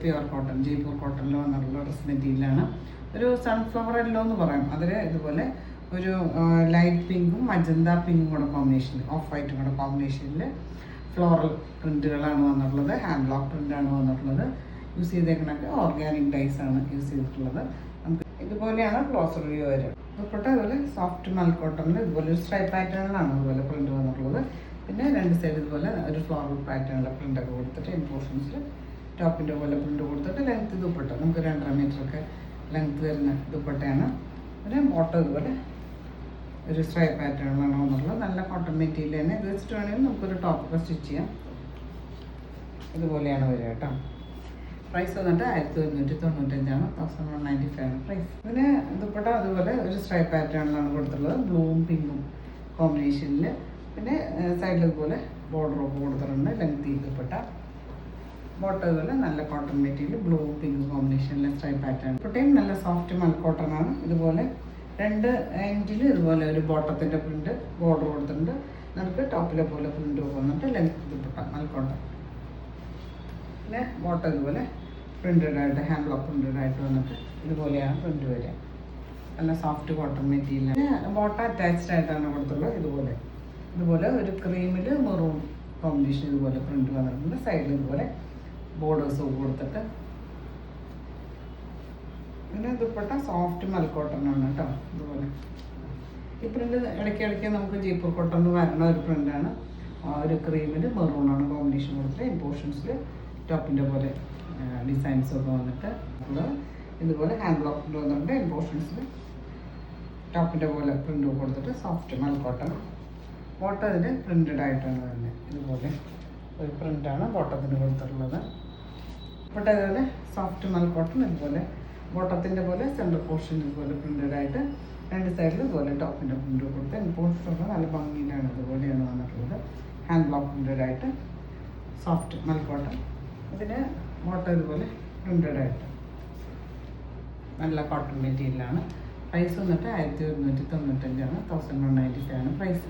Pure cotton, Jaipur കോട്ടണിൽ വന്നിട്ടുള്ള dress മെറ്റീരിയലാണ്. ഒരു സൺഫ്ലവർ യെല്ലോ എന്ന് പറയും. അതിൽ ഇതുപോലെ ഒരു ലൈറ്റ് പിങ്കും മജന്ത പിങ്കും കൂടെ കോമ്പിനേഷനിൽ, ഓഫ് വൈറ്റും കൂടെ കോമ്പിനേഷനിൽ ഫ്ലോറൽ പ്രിൻറ്റുകളാണ് വന്നിട്ടുള്ളത്. ഹാൻഡ് ബ്ലോക്ക് പ്രിൻ്റാണ് വന്നിട്ടുള്ളത്. യൂസ് ചെയ്തേക്കണൊക്കെ ഓർഗാനിക് ഡൈസ് ആണ് യൂസ് ചെയ്തിട്ടുള്ളത്. നമുക്ക് ഇതുപോലെയാണ് ക്ലോസർ വ്യൂ വരിക. ദുപ്പട്ട അതുപോലെ സോഫ്റ്റ് മൽ കോട്ടണിൽ ഇതുപോലെ ഒരു സ്ട്രൈപ്പ് പാറ്റേണിലാണ് അതുപോലെ പ്രിൻറ്റ് വന്നിട്ടുള്ളത്. പിന്നെ രണ്ട് സൈഡ് ഇതുപോലെ ഒരു ഫ്ലോറൽ പാറ്റേണിലെ പ്രിൻ്റൊക്കെ കൊടുത്തിട്ട് ഇമ്പോർഷൻസിൽ ടോപ്പിൻ്റെ പോലെ പ്രിൻ്റ് കൊടുത്തിട്ട് ലെങ്ത്ത് ദുപ്പട്ട നമുക്ക് 2.5 മീറ്ററൊക്കെ ലെങ്ത്ത് വരുന്ന ദുപ്പട്ടയാണ്. ഒരു ബോട്ടം ഇതുപോലെ ഒരു സ്ട്രൈപ്പ് പാറ്റേണിലാണ് വന്നിട്ടുള്ളത്. നല്ല കോട്ടൺ മെറ്റീരിയൽ തന്നെ. ഇത് വെച്ചിട്ട് വേണമെങ്കിൽ നമുക്കൊരു ടോപ്പൊക്കെ സ്റ്റിച്ച് ചെയ്യാം. ഇതുപോലെയാണ് വരിക കേട്ടോ. പ്രൈസ് വന്നിട്ട് 1195 1195 പ്രൈസ്. ഇതിന് ദുപ്പട്ട അതുപോലെ ഒരു സ്ട്രൈപ്പ് പാറ്റേണിലാണ് കൊടുത്തിട്ടുള്ളത്. ബ്ലൂവും പിങ്കും കോമ്പിനേഷനിൽ. പിന്നെ സൈഡിൽ ഇതുപോലെ ബോർഡറൊക്കെ കൊടുത്തിട്ടുണ്ട്. ലെങ്തി ദുപ്പട്ട. ബോട്ടം ഇതുപോലെ നല്ല കോട്ടൺ മെറ്റീരിയൽ, ബ്ലൂ പിങ്ക് കോമ്പിനേഷനിലെ സ്ട്രൈപ്പ് പാറ്റേൺ. ദുപ്പട്ടയും നല്ല സോഫ്റ്റ് മൽ കോട്ടൺ ആണ്. ഇതുപോലെ രണ്ട് എൻഡിൽ ഇതുപോലെ ഒരു ബോട്ടത്തിൻ്റെ പ്രിൻറ്റ് ബോർഡർ കൊടുത്തിട്ടുണ്ട്. നമുക്ക് ടോപ്പിലെ പോലെ പ്രിൻറ്റ് വന്നിട്ട് ലെങ്ത് ദുപ്പട്ട മൽ കോട്ടൺ. പിന്നെ ബോട്ടം ഇതുപോലെ പ്രിൻറ്റഡ് ആയിട്ട് ഹാൻഡ് ബ്ലോക്ക് പ്രിൻറ്റഡ് ആയിട്ട് വന്നിട്ട് ഇതുപോലെയാണ് പ്രിൻറ്റ് വരിക. നല്ല സോഫ്റ്റ് കോട്ടൺ മെറ്റീരിയൽ. പിന്നെ ബോട്ടം അറ്റാച്ച്ഡ് ആയിട്ടാണ് കൊടുത്തുള്ളത്. ഇതുപോലെ ഒരു ക്രീമിൽ മെറൂൺ കോമ്പിനേഷൻ ഇതുപോലെ പ്രിൻറ്റ് വന്നിട്ടുണ്ട്. സൈഡിൽ ഇതുപോലെ ബോർഡേഴ്സ് കൊടുത്തിട്ട്. പിന്നെ ദുപ്പട്ട സോഫ്റ്റ് മൽ കോട്ടൺ ആണ് കേട്ടോ. ഇതുപോലെ ഈ പ്രിൻ്റ് ഇടയ്ക്കിടയ്ക്ക് നമുക്ക് ജയ്പൂർ കോട്ടൺ വരുന്ന ഒരു പ്രിൻ്റാണ്. ഒരു ക്രീമിൽ മെറൂണാണ് കോമ്പിനേഷൻ കൊടുത്തിട്ട് ഇമ്പോർഷൻസിൽ ടോപ്പിൻ്റെ പോലെ ഡിസൈൻസൊക്കെ വന്നിട്ട് ഇതുപോലെ ഹാൻഡ് ബ്ലോക്ക് പ്രിൻ്റ് വന്നിട്ടുണ്ട്. ഇമ്പോർഷൻസിൽ ടോപ്പിൻ്റെ പോലെ പ്രിൻ്റ് കൊടുത്തിട്ട് സോഫ്റ്റ് മൽ കോട്ടൺ. ബോട്ടം ഇതിൽ പ്രിൻ്റഡ് ആയിട്ടാണ് വരുന്നത്. ഇതുപോലെ ഒരു പ്രിൻ്റാണ് ബോട്ടത്തിന് കൊടുത്തിട്ടുള്ളത്. ബോട്ടം ഇതുപോലെ സോഫ്റ്റ് മൽ കോട്ടൺ. ഇതുപോലെ ബോട്ടത്തിൻ്റെ പോലെ സെൻറ്റർ പോർഷൻ ഇതുപോലെ പ്രിൻ്റഡ് ആയിട്ട് രണ്ട് സൈഡിൽ ഇതുപോലെ ടോപ്പിൻ്റെ പ്രിൻ്റ് കൊടുത്ത് ഇമ്പോർട്ടൻസൊക്കെ നല്ല ഭംഗിയിലാണ്. ഇതുപോലെയാണ് വന്നിട്ടുള്ളത്. ഹാൻഡ് ബ്ലോക്ക് പ്രിൻ്റഡ് ആയിട്ട് സോഫ്റ്റ് മൽ കോട്ടൺ. ഇതിന് ബോട്ടം ഇതുപോലെ പ്രിൻ്റഡ് ആയിട്ട് നല്ല കോട്ടൺ മെറ്റീരിയലാണ്. പ്രൈസ് വന്നിട്ട് 1195 1195 പ്രൈസ്.